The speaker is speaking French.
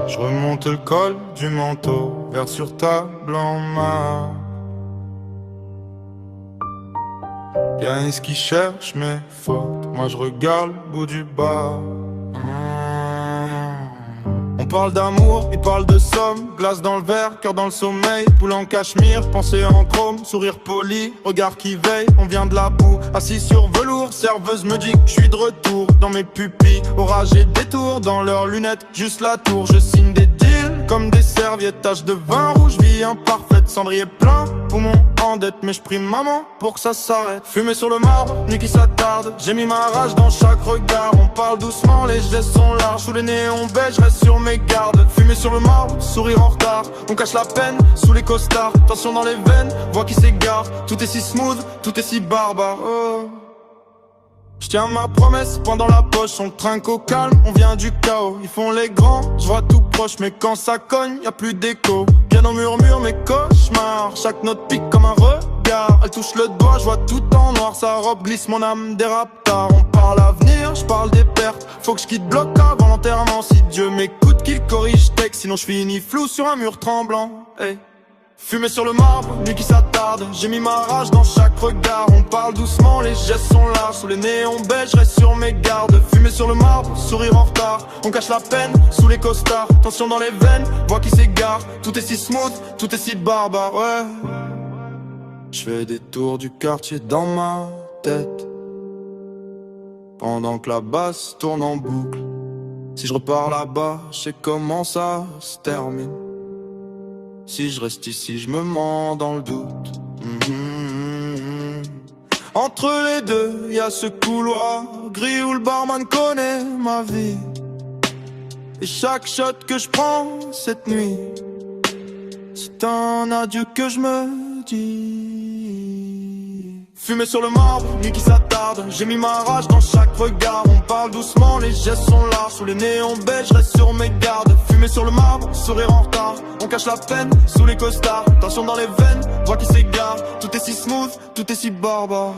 Je remonte le col du manteau, vers sur table en main. Y'a ce qui cherche mes fautes, moi je regarde le bout du bas. On parle d'amour, il parle de somme. Glace dans le verre, cœur dans le sommeil. Poule en cachemire, pensée en chrome. Sourire poli, regard qui veille. On vient de la boue, assis sur velours. Serveuse me dit que je suis de retour. Dans mes pupilles, orage et détour. Dans leurs lunettes, juste la tour. Je signe des deals comme des serviettes. Taches de vin rouge, vie imparfaite. Cendrier plein, poumon en dette. Mais je prie maman pour que ça s'arrête. Fumée sur le marbre, nuit qui s'attarde. J'ai mis ma rage dans chaque regard. On parle doucement, les gestes sont larges. Sous les néons beige, je reste sur mes gardes. Fumée sur le marbre, sourire en retard. On cache la peine sous les costards. Tension dans les veines, voix qui s'égare. Tout est si smooth, tout est si barbare. Oh. J'tiens ma promesse, point dans la poche. On trinque au calme, on vient du chaos. Ils font les grands, j'vois tout proche. Mais quand ça cogne, y'a plus d'écho. Piano murmure mes cauchemars. Chaque note pique comme un regard. Elle touche le doigt, j'vois tout en noir. Sa robe glisse, mon âme dérape tard. On parle avenir, j'parle des pertes. Faut que j'quitte bloc avant l'enterrement. Si Dieu m'écoute, qu'il corrige texte. Sinon j'finis flou sur un mur tremblant. Hey. Fumée sur le marbre, nuit qui s'attarde. J'ai mis ma rage dans chaque regard. On parle doucement, les gestes sont larges. Sous les néons beige, reste sur mes gardes. Fumée sur le marbre, sourire en retard. On cache la peine sous les costards. Tension dans les veines, voix qui s'égare. Tout est si smooth, tout est si barbare, ouais. Je fais des tours du quartier dans ma tête, pendant que la basse tourne en boucle. Si je repars là-bas, je sais comment ça se termine. Si je reste ici, je me mens dans le doute. Entre les deux, y'a ce couloir gris où le barman connaît ma vie. Et chaque shot que je prends cette nuit, c'est un adieu que je me dis. Fumée sur le marbre, nuit qui s'attarde. J'ai mis ma rage dans chaque regard. On parle doucement, les gestes sont larges. Sous les néons beige, reste sur mes gardes. Fumée sur le marbre, sourire en retard. On cache la peine sous les costards. Tension dans les veines, voix qui s'égare. Tout est si smooth, tout est si barbare.